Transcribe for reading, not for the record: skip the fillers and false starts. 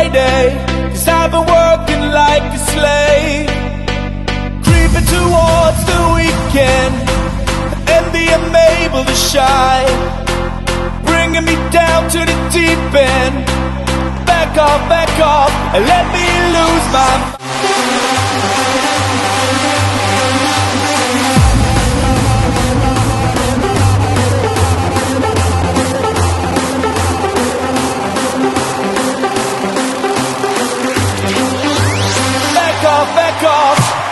Friday, 'cause I've been working like a slave. Creeping towards the weekend, envy I'm able to shine, bringing me down to the deep end. Back off, and let me lose my mind. Back off,